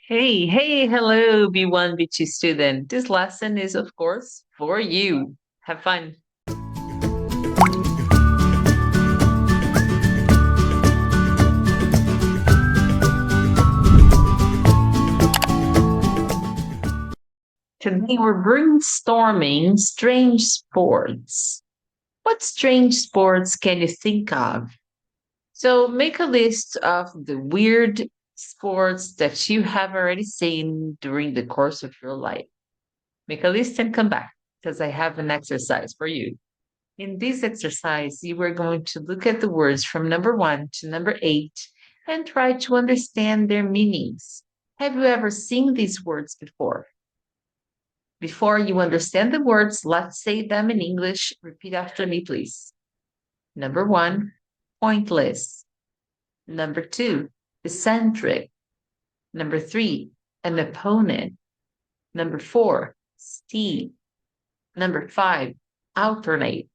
Hello, B1, B2 student. This lesson is, of course, for you. Have fun. Today we're brainstorming strange sports. What strange sports can you think of? So make a list of the weird sports that you have already seen during the course of your life. Make a list and come back because I have an exercise for you. In this exercise, you are going to look at the words from number 1 to number 8 and try to understand their meanings. Have you ever seen these words before? Before you understand the words, let's say them in English. Repeat after me, please. Number 1, pointless. Number 2, eccentric. Number 3, an opponent. Number 4, steep. Number 5, alternate.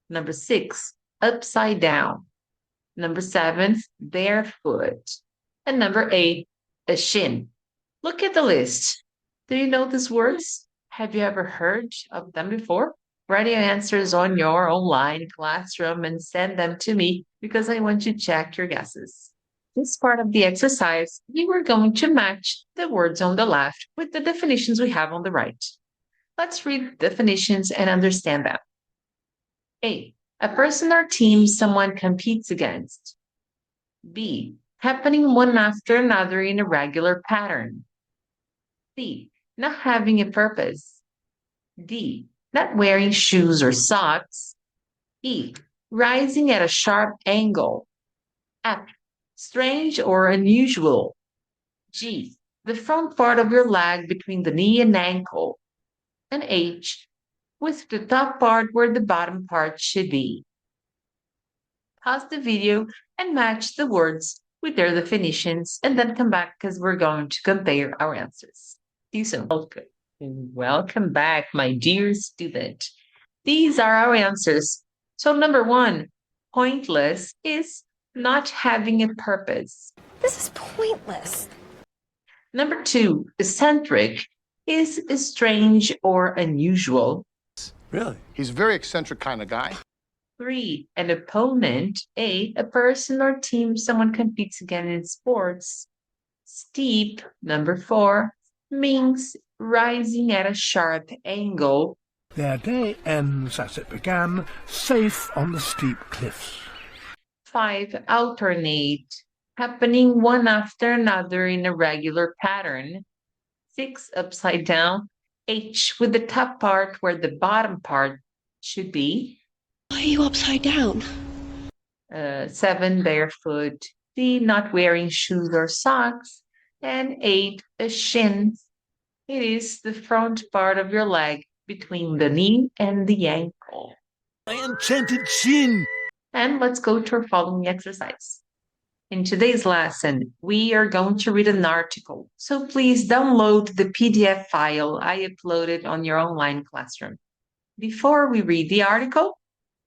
Number 6, upside down. Number 7, barefoot. And number 8, a shin. Look at the list. Do you know these words? Have you ever heard of them before? Write your answers on your online classroom and send them to me because I want to check your guesses. This part of the exercise, we were going to match the words on the left with the definitions we have on the right. Let's read definitions and understand them. A person or team someone competes against. B, happening one after another in a regular pattern. C, not having a purpose. D, not wearing shoes or socks. E, rising at a sharp angle. F, strange or unusual. G, the front part of your leg between the knee and ankle. And H, with the top part where the bottom part should be. Pause the video and match the words with their definitions and then come back because we're going to compare our answers. See you soon. Okay. Welcome back, my dear student. These are our answers. So number 1, pointless is not having a purpose. This is pointless. Number 2, eccentric is strange or unusual. Really? He's a very eccentric kind of guy. 3, an opponent, a person or team someone competes against in sports. Steep, number 4, means rising at a sharp angle. Their day ends as it began, safe on the steep cliffs. 5, alternate, happening one after another in a regular pattern. 6, upside down, H with the top part where the bottom part should be. Why are you upside down? 7, barefoot. D, not wearing shoes or socks. And 8, a shin. It is the front part of your leg between the knee and the ankle. My enchanted shin! And let's go to our following exercise. In today's lesson, we are going to read an article. So please download the PDF file I uploaded on your online classroom. Before we read the article,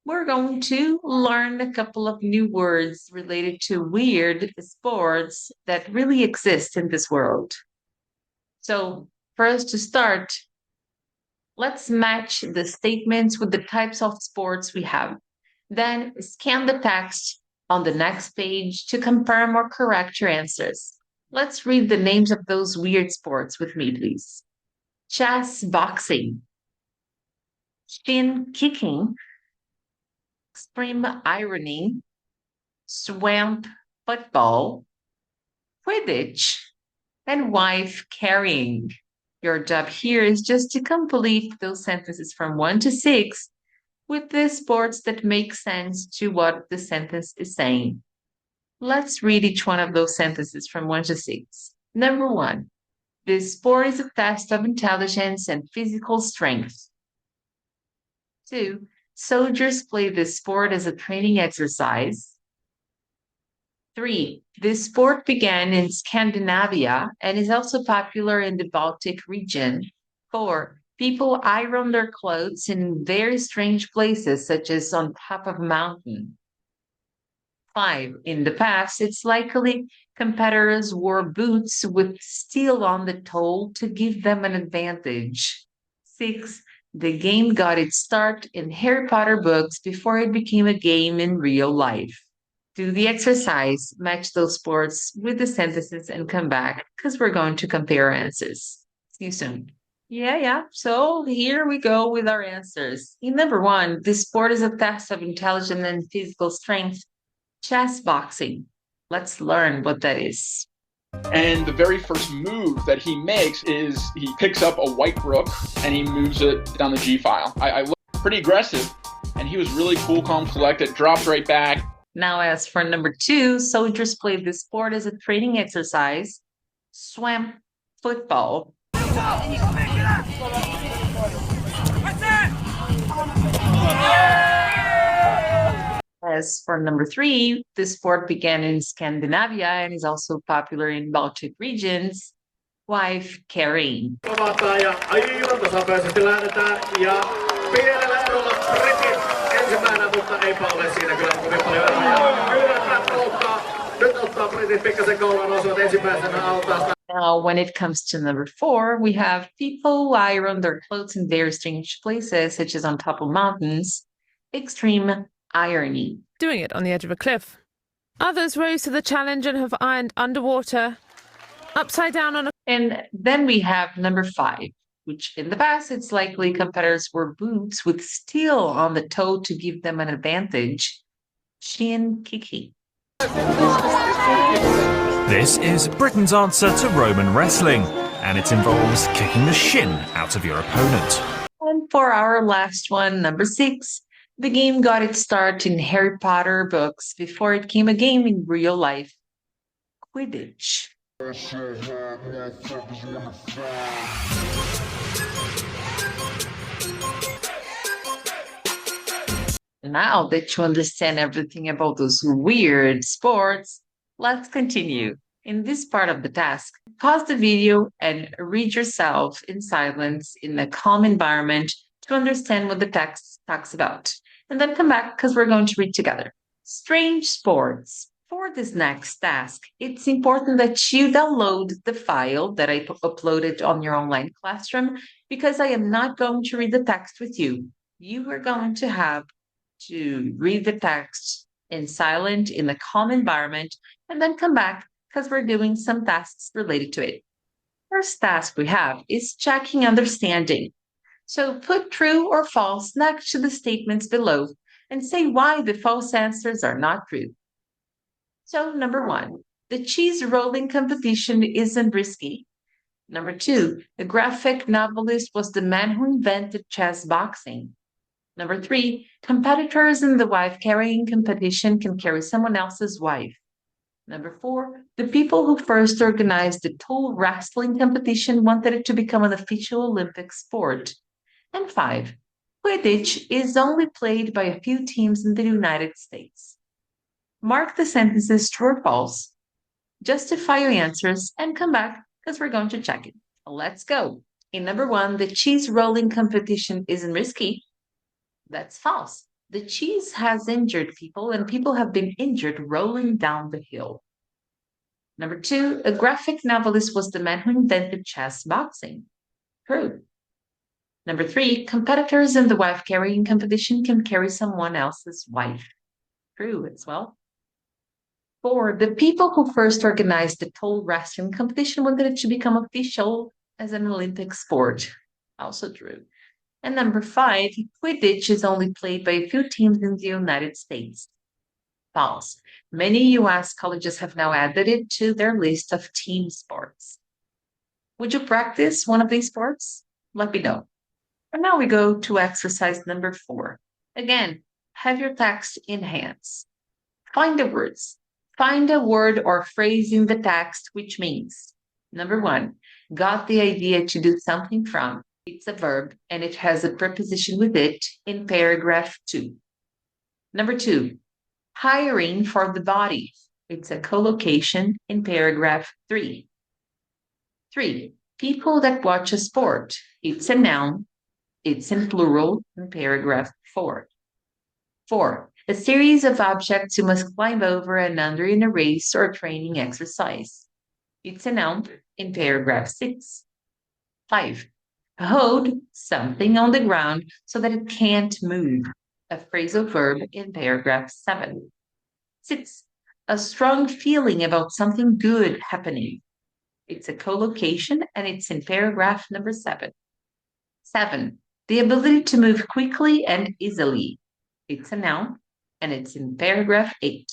we're going to learn a couple of new words related to weird sports that really exist in this world. So for us to start, let's match the statements with the types of sports we have. Then scan the text on the next page to confirm or correct your answers. Let's read the names of those weird sports with me, please. Chess boxing, shin kicking, extreme ironing, swamp football, Quidditch, and wife carrying. Your job here is just to complete those sentences from 1 to 6 with the sports that make sense to what the sentence is saying. Let's read each one of those sentences from 1 to 6. Number 1, this sport is a test of intelligence and physical strength. 2, soldiers play this sport as a training exercise. 3, this sport began in Scandinavia and is also popular in the Baltic region. 4, people iron their clothes in very strange places, such as on top of a mountain. 5. In the past, it's likely competitors wore boots with steel on the toe to give them an advantage. 6. The game got its start in Harry Potter books before it became a game in real life. Do the exercise, match those sports with the sentences, and come back because we're going to compare answers. See you soon. Yeah. So here we go with our answers. In number 1, this sport is a test of intelligence and physical strength. Chess boxing. Let's learn what that is. And the very first move that he makes is he picks up a white rook and he moves it down the G file. I looked pretty aggressive, and he was really cool, calm, collected, dropped right back. Now, as for number 2, soldiers play this sport as a training exercise. Swamp football. As for number 3, this sport began in Scandinavia and is also popular in Baltic regions. Wife carrying. Avataan ja aivan tasapäisesti lähdetään ja pienellä erolla Britit ensimmäinen, mutta eipä ole siinä kyllä kovin paljon eroja. Kyllä Trap ottaa, nyt ottaa Britit pikkasen kaulan osuvat ensimmäisenä altaasta. Now, when it comes to number 4, we have people who iron their clothes in very strange places, such as on top of mountains. Extreme irony. Doing it on the edge of a cliff. Others rose to the challenge and have ironed underwater, upside down on a... And then we have number 5, which in the past, it's likely competitors wore boots with steel on the toe to give them an advantage. Shin kiki. This is Britain's answer to Roman wrestling, and it involves kicking the shin out of your opponent. And for our last one, number 6, the game got its start in Harry Potter books before it became a game in real life. Quidditch. Now that you understand everything about those weird sports, let's continue. In this part of the task, pause the video and read yourself in silence in a calm environment to understand what the text talks about. And then come back because we're going to read together. Strange sports. For this next task, it's important that you download the file that I uploaded on your online classroom because I am not going to read the text with you. You are going to have to read the text in silent, in a calm environment, and then come back because we're doing some tasks related to it. First task we have is checking understanding. So put true or false next to the statements below and say why the false answers are not true. So number 1, the cheese rolling competition isn't risky. Number 2, the graphic novelist was the man who invented chess boxing. Number 3, competitors in the wife carrying competition can carry someone else's wife. Number 4, the people who first organized the tall wrestling competition wanted it to become an official Olympic sport. And 5, Quidditch is only played by a few teams in the United States. Mark the sentences true or false. Justify your answers and come back because we're going to check it. Let's go. In number 1, the cheese rolling competition isn't risky. That's false. The cheese has injured people and people have been injured rolling down the hill. Number 2, a graphic novelist was the man who invented chess boxing. True. Number 3, competitors in the wife carrying competition can carry someone else's wife. True as well. 4, the people who first organized the tall wrestling competition wanted it to become official as an Olympic sport. Also true. And number 5, Quidditch is only played by a few teams in the United States. False. Many US colleges have now added it to their list of team sports. Would you practice one of these sports? Let me know. And now we go to exercise number 4. Again, have your text in hands. Find the words. Find a word or phrase in the text which means, number 1, got the idea to do something from. It's a verb and it has a preposition with it in paragraph 2. Number 2, hiring for the body. It's a collocation in paragraph 3. 3, people that watch a sport. It's a noun. It's in plural in paragraph 4. 4, A series of objects you must climb over and under in a race or training exercise. It's a noun in paragraph 6. 5. Hold something on the ground so that it can't move. A phrasal verb in paragraph 7. 6. A strong feeling about something good happening. It's a collocation and it's in paragraph number 7. 7. The ability to move quickly and easily. It's a noun and it's in paragraph 8.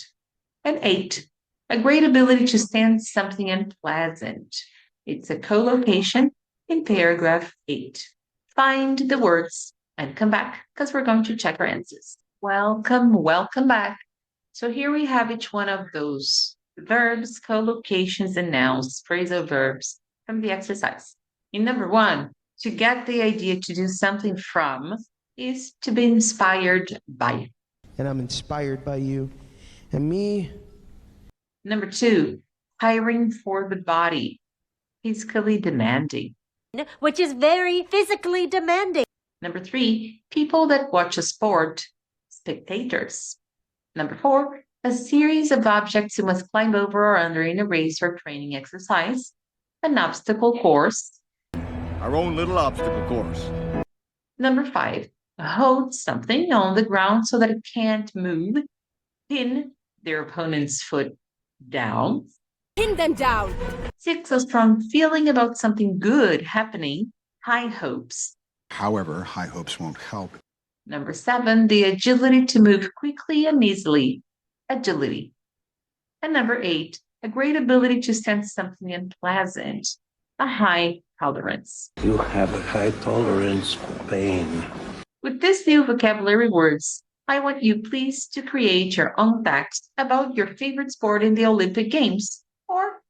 And 8. A great ability to stand something unpleasant. It's a collocation in paragraph 8. Find the words and come back because we're going to check our answers. Welcome back. So here we have each one of those verbs, collocations, and nouns, phrasal verbs from the exercise. In number 1, to get the idea to do something from is to be inspired by. And I'm inspired by you. And me. Number 2, hiring for the body, physically demanding. Which is very physically demanding. Number 3, people that watch a sport, spectators. Number 4, a series of objects you must climb over or under in a race or training exercise, an obstacle course. Our own little obstacle course. Number 5, hold something on the ground so that it can't move, pin their opponent's foot down. Pin them down. 6, a strong feeling about something good happening, high hopes. However, high hopes won't help. Number 7, the agility to move quickly and easily, agility. And number 8, a great ability to sense something unpleasant, a high tolerance. You have a high tolerance for pain. With these new vocabulary words, I want you please to create your own text about your favorite sport in the Olympic Games or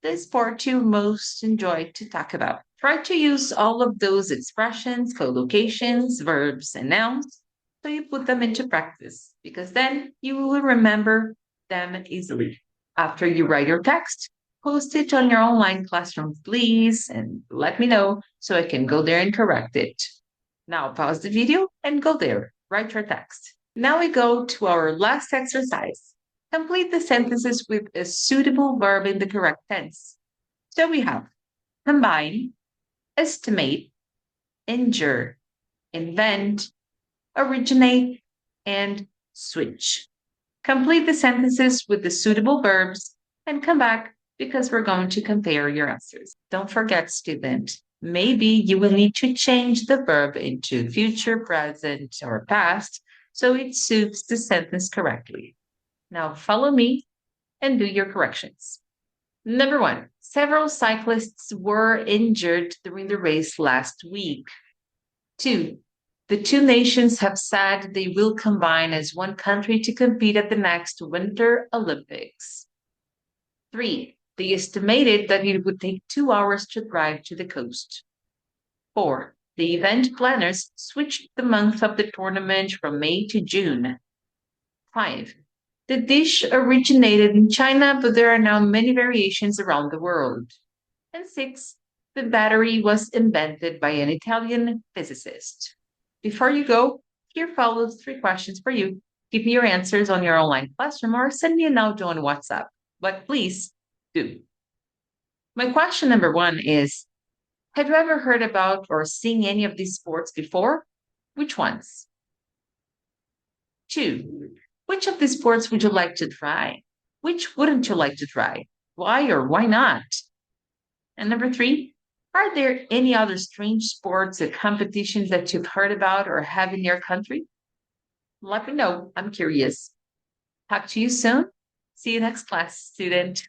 the sport you most enjoy to talk about. Try to use all of those expressions, collocations, verbs, and nouns so you put them into practice because then you will remember them easily. After you write your text, post it on your online classroom, please, and let me know so I can go there and correct it. Now pause the video and go there, write your text. Now we go to our last exercise. Complete the sentences with a suitable verb in the correct tense. So we have combine, estimate, injure, invent, originate, and switch. Complete the sentences with the suitable verbs and come back because we're going to compare your answers. Don't forget, student, maybe you will need to change the verb into future, present, or past so it suits the sentence correctly. Now follow me and do your corrections. Number 1, several cyclists were injured during the race last week. 2, the two nations have said they will combine as one country to compete at the next Winter Olympics. 3, they estimated that it would take 2 hours to drive to the coast. 4, the event planners switched the month of the tournament from May to June. 5, the dish originated in China, but there are now many variations around the world. And 6, the battery was invented by an Italian physicist. Before you go, here follows 3 questions for you. Give me your answers on your online classroom or send me a note on WhatsApp. But please do. My question number 1 is, have you ever heard about or seen any of these sports before? Which ones? 2, which of these sports would you like to try? Which wouldn't you like to try? Why or why not? And number 3, are there any other strange sports or competitions that you've heard about or have in your country? Let me know. I'm curious. Talk to you soon. See you next class, student.